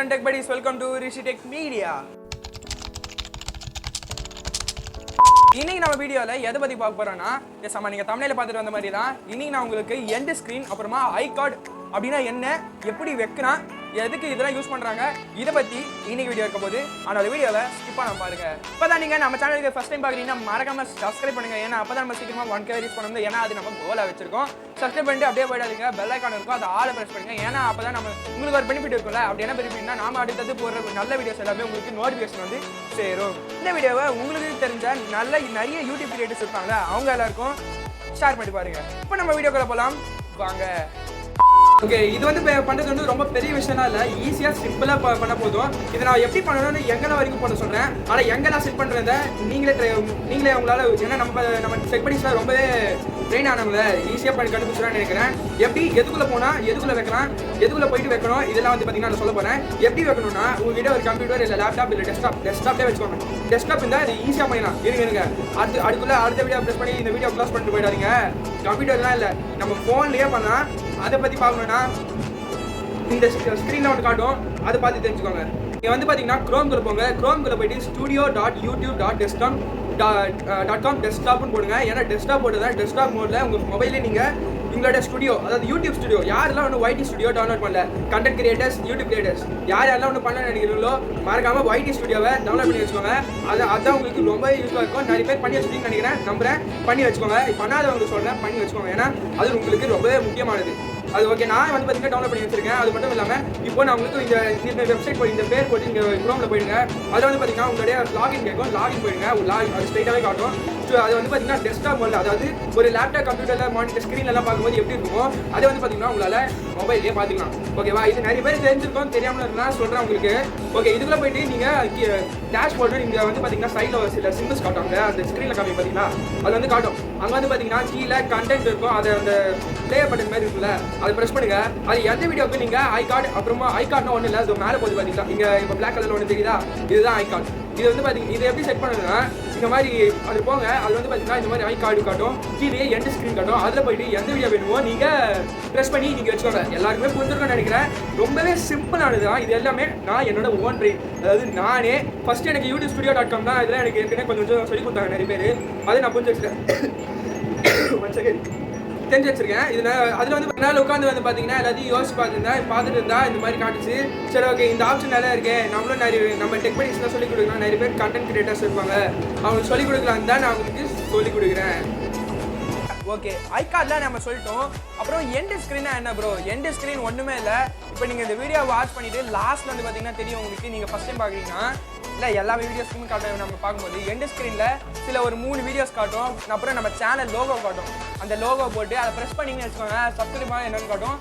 Welcome Tech Buddies, welcome to Rishi Tech Media. இன்னைக்கு நம்ம வீடியோல எதை பத்தி பார்க்க போறோம்னா நீங்க thumbnail பார்த்துட்டு வந்த மாதிரி தான் இன்னைக்கு நான் உங்களுக்கு end screen அப்புறமா Icard அப்படினா என்ன எப்படி வைக்கணும் எதுக்கு இதெல்லாம் யூஸ் பண்றாங்க இத பத்தி இன்னைக்கு வீடியோ இருக்க போகுது அந்த வீடியோவை ஸ்கிப் பண்ணாம பாருங்க. இப்பதான் நீங்க நம்ம சேனலுக்கு ஃபர்ஸ்ட் டைம் பாக்குறீங்கன்னா மறக்காம Subscribe பண்ணுங்க. ஏன்னா அப்பதான் நம்ம சீக்கிரமா 1K ரீச் பண்ணனும். ஏன்னா அது நம்ம கோலா வச்சிருக்கோம். Subscribe பண்ணிட்டு அப்படியே போய்டாதீங்க. பெல் ஐகான் இருக்கும் அதை ஆல் பிரஸ் பண்ணுங்க. ஏன்னா அப்பதான் நம்ம உங்களுக்கு ஒரு பெனிஃபிட் இருக்கும்ல. அப்படி என்ன பெனிஃபிட்னா நாம அடுத்து போற நல்ல வீடியோஸ் எல்லாமே உங்களுக்கு நோட்டிஃபிகேஷன் வந்து சேரும். இந்த வீடியோவை உங்களுக்கு தெரிஞ்ச நிறைய யூடியூப் கிரியேட்டர்ஸ் இருப்பாங்க அவங்க எல்லாருக்கும் ஷேர் பண்ணி பாருங்க. இப்போ நம்ம வீடியோக்குள்ள போலாம் வாங்க. ஓகே, இது வந்து பண்ணுறது வந்து ரொம்ப பெரிய விஷயம்லாம் இல்லை, ஈஸியாக சிம்பிளாக பண்ண போதும். இதை நான் எப்படி பண்ணணும்னு எங்கெல்லாம் வரைக்கும் பண்ண சொல்கிறேன். ஆனால் எங்கெல்லாம் செட் பண்ணுறத நீங்களே உங்களால், ஏன்னா நம்ம செக் பண்ணிஸ்லாம் ரொம்பவே ட்ரெயின் ஆனவங்க ஈஸியாக பண்ணி கண்டுபிடிச்சிடான்னு நினைக்கிறேன். எப்படி எதுக்குள்ளே போனால் எதுக்குள்ளே வைக்கலாம், எதுக்குள்ளே போயிட்டு வைக்கணும், இதெல்லாம் வந்து பார்த்தீங்கன்னா நான் சொல்ல போகிறேன். எப்படி வைக்கணும்னா உங்ககிட்ட ஒரு கம்ப்யூட்டர் இல்லை லேப்டாப் இல்லை டெஸ்க்டாப்லேயே வச்சுக்கோங்க. டெஸ்க்டாப் இருந்தால் இது ஈஸியாக பண்ணிடலாம். இருங்க அதுக்குள்ளே அடுத்த வீடியோ ப்ரெஸ் பண்ணி இந்த வீடியோ க்ளோஸ் பண்ணிட்டு போயிடாதீங்க. கம்ப்யூட்டர்லாம் இல்லை, நம்ம ஃபோன்லேயே பண்ணலாம். அதை பற்றி பார்க்கணுன்னா இந்த ஸ்க்ரீனில் ஒன்று காட்டும், அதை பார்த்து தெரிஞ்சுக்கோங்க. நீங்கள் வந்து பார்த்தீங்கன்னா க்ரோம்குள்ளே போங்க. க்ரோம்குள்ளே போய்ட்டு studio.youtube.desktop.com டெஸ்க்டாப்னு போடுங்க. ஏன்னா டெஸ்க்டாப் போட்டு தான் டெஸ்க்டாப் மோடில் உங்கள் மொபைலில் நீங்கள் உங்களோட ஸ்டுடியோ, அதாவது யூடியூப் ஸ்டுடியோ, யாரெல்லாம் ஒன்று YT ஸ்டுடியோ டவுன்லோட் பண்ணல, கண்டென்ட் கிரியேட்டர்ஸ், யூடியூப் கிரியேட்டர்ஸ் யாரெல்லாம் ஒன்று பண்ண நினைக்கிறீங்களோ மறக்காமல் YT ஸ்டுடியோவை டவுன்லோட் பண்ணி வச்சுக்கோங்க. அதான் உங்களுக்கு ரொம்ப யூஸ்ஃபுல்லாக இருக்கும். நிறைய பேர் பண்ணி வச்சுருக்கீங்கன்னு நினைக்கிறேன், நம்புறேன். பண்ணி வச்சுக்கோங்க. பண்ணாதவங்க சொல்கிறேன், பண்ணி வச்சுக்கோங்க. ஏன்னா அது உங்களுக்கு ரொம்பவே முக்கியமானது. அது ஓகே, நான் வந்து பார்த்தீங்கன்னா டவுன்லோட் பண்ணி வச்சிருக்கேன். அது மட்டும் இல்லாமல் இப்போ நான் உங்களுக்கு இந்த வெப்சைட் போய் இந்த பேர் போட்டு இங்கே க்ரோமில் போயிடுங்க. அதில் வந்து பார்த்தீங்கன்னா உங்களுடைய லாகின் கேட்கும், லாகின் போயிடுங்க. அது ஸ்ட்ரைட்டாகவே காட்டும். அது வந்து பார்த்தீங்கன்னா டெஸ்க்டாப் மோடில், அதாவது ஒரு லேப்டாப் கம்ப்யூட்டரில் மானிட்டர் ஸ்க்ரீன்லாம் பார்க்கும்போது எப்படி இருக்குமோ அதை வந்து பார்த்தீங்கன்னா உங்களால் மொபைல்லேயே பார்த்துக்கலாம். ஓகேவா, இது நிறைய பேர் தெரிஞ்சிருக்கோம், தெரியாமல் இருந்தால் சொல்கிறேன் உங்களுக்கு. ஓகே, இதுக்குள்ளே போயிட்டு நீங்கள் டேஷ்போர்டு நீங்கள் வந்து பார்த்தீங்கன்னா சைடில் சில சிம்பிள்ஸ் காட்டுவாங்க, அந்த ஸ்க்ரீனில் காமி பார்த்தீங்கன்னா அது வந்து காட்டும். அங்கே வந்து பார்த்தீங்கன்னா கீழே கண்டென்ட் இருக்கும், அது அந்த ப்ளே பட்டன் மாதிரி இருக்குல்ல, அதை ப்ரெஸ் பண்ணுங்க. அது எந்த வீடியோக்கு நீங்கள் Icard, அப்புறமா Icardனா ஒன்றும் இல்லை, அது மேலே போது பார்த்தீங்களா, இங்கே இப்போ பிளாக் கலரில் ஒன்று தெரியுதா, இதுதான் Icard. இது வந்து பார்த்தீங்கன்னா இதை எப்படி செட் பண்ணுன்னா இந்த மாதிரி அது போங்க. அது வந்து பார்த்தீங்கன்னா இந்த மாதிரி Icard காட்டும், கீழே எண்ட் ஸ்க்ரீன் காட்டும். அதில் போயிட்டு எந்த வீடியோ வேணுமோ நீங்கள் ப்ரெஸ் பண்ணி நீங்கள் வச்சுக்கோங்க. எல்லாருக்குமே புரிஞ்சிருக்கும்னு நினைக்கிறேன். ரொம்பவே சிம்பிளானது தான் இது எல்லாமே. நான் என்னோட ஓன் பிரெயின், அதாவது நானே ஃபஸ்ட்டு எனக்கு youtube.studio.com தான் இதெல்லாம் எனக்கு ஏற்கனவே கொஞ்சம் சொல்லி கொடுத்தாங்க நிறைய பேர். அதை நான் புரிஞ்சு வச்சுட்டேன், தெரிஞ்சு வச்சிருக்கேன். அதில் வந்து நாள் உட்காந்து வந்து பார்த்தீங்கன்னா எல்லாத்தையும் யோசிச்சு பார்த்துட்டு இருந்தா இந்த மாதிரி காட்டுச்சு. சரி ஓகே, இந்த ஆப்ஷன் நல்லா இருக்கேன், நம்மளும் நம்ம டெக் படிஸ்லாம் சொல்லிக் கொடுக்கலாம். நிறைய பேர் கண்டென்ட் கிரியேட்டர்ஸ் இருப்பாங்க, அவங்களுக்கு சொல்லிக் கொடுக்கலாம் தான் நான் உங்களுக்கு சொல்லிக் கொடுக்குறேன். ஓகே, Icardலாம் நம்ம சொல்லிட்டோம். அப்புறம் எண்ட் ஸ்க்ரீனா என்ன ப்ரோ? எண்ட் ஸ்க்ரீன் ஒன்றுமே இல்லை. இப்போ நீங்கள் இந்த வீடியோ வாட்ச் பண்ணிவிட்டு லாஸ்ட்டில் வந்து பார்த்தீங்கன்னா தெரியும் உங்களுக்கு, நீங்கள் ஃபஸ்ட் டைம் பார்க்குறீங்கன்னா இல்லை எல்லா வீடியோஸ்க்குமே காட்டும். நம்ம பார்க்கும்போது எண்ட் ஸ்க்ரீனில் சில ஒரு 3 வீடியோஸ் காட்டும், அப்புறம் நம்ம சேனல் லோகோ காட்டும். அந்த லோகோ போட்டு அதை ப்ரெஸ் பண்ணிங்கன்னு வச்சுக்கோங்க, சப்ஸ்கிரைப் பண்ண என்னென்னு காட்டும்.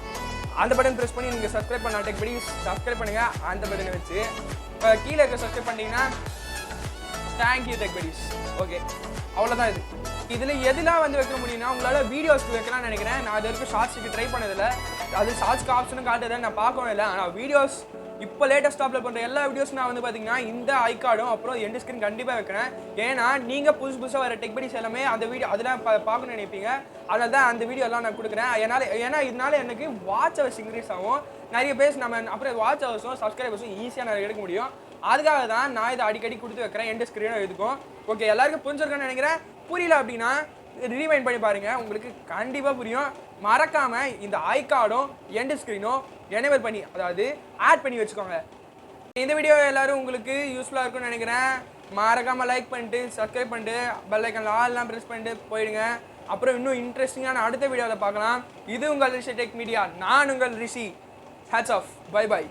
அந்த பட்டன் ப்ரெஸ் பண்ணி நீங்கள் சப்ஸ்கிரைப் பண்ண டெக் படிஸ் சப்ஸ்கிரைப் பண்ணுங்கள். அந்த பட்டனை வச்சு கீழே இருக்க சப்ஸ்கிரைப் பண்ணிங்கன்னா தேங்க்யூ டெக் படிஸ். ஓகே, அவ்வளோதான். இதில் எதுலாம் வந்து வைக்க முடியும்னா உங்களால் வீடியோஸ்க்கு வைக்கலாம்னு நினைக்கிறேன். நான் அது வரைக்கும் ஷார்ட்ஸுக்கு ட்ரை பண்ணதில்லை, அது ஷார்ட்ஸ்க்கு ஆப்ஷனும் காட்டுறதை நான் பார்க்கவும் இல்லை. ஆனால் வீடியோஸ் இப்போ லேட்டஸ்ட் அப்லோட் பண்ணுற எல்லா வீடியோஸ் நான் வந்து பார்த்தீங்கன்னா இந்த Icardம் அப்புறம் எண்ட் ஸ்க்ரீன் கண்டிப்பாக வைக்கிறேன். ஏன்னா நீங்கள் புதுசாக வர டெக் படிஸ் எல்லாமே அந்த வீடியோ அதெல்லாம் பார்க்கணும்னு நினைப்பீங்க. அதனால தான் அந்த வீடியோ எல்லாம் நான் கொடுக்குறேன். ஏன்னா இதனால எனக்கு வாட்ச் ஹவர்ஸ் இன்க்ரீஸ் ஆகும். நிறைய பேர் நம்ம அப்புறம் வாட்ச் ஹவர்ஸும் சப்ஸ்கிரைபர்ஸும் ஈஸியாக நான் எடுக்க முடியும். அதுக்காக தான் நான் இதை அடிக்கடி கொடுத்து வைக்கிறேன். எண்ட் ஸ்க்ரீனும் இருக்கும். ஓகே, எல்லாருக்கும் புரிஞ்சிருக்கேன்னு நினைக்கிறேன். புரியல அப்படின்னா ரீவைண்ட் பண்ணி பாருங்க, உங்களுக்கு கண்டிப்பாக புரியும். மறக்காம இந்த Icardம் எண்ட் ஸ்க்ரீனும் எனேபிள் பண்ணி, அதாவது ஆட் பண்ணி வச்சுக்கோங்க. இந்த வீடியோ எல்லாரும் உங்களுக்கு யூஸ்ஃபுல்லாக இருக்கும்னு நினைக்கிறேன். மறக்காம லைக் பண்ணிட்டு சப்ஸ்கிரைப் பண்ணிட்டு பெல் ஐக்கான்ல ஆல்லாம் ப்ரெஸ் பண்ணிட்டு போயிடுங்க. அப்புறம் இன்னும் இன்ட்ரெஸ்டிங்கான அடுத்த வீடியோவில் பார்க்கலாம். இது உங்கள் ரிஷி டெக் மீடியா, நான் உங்கள் Rishi. Hats off, bye by.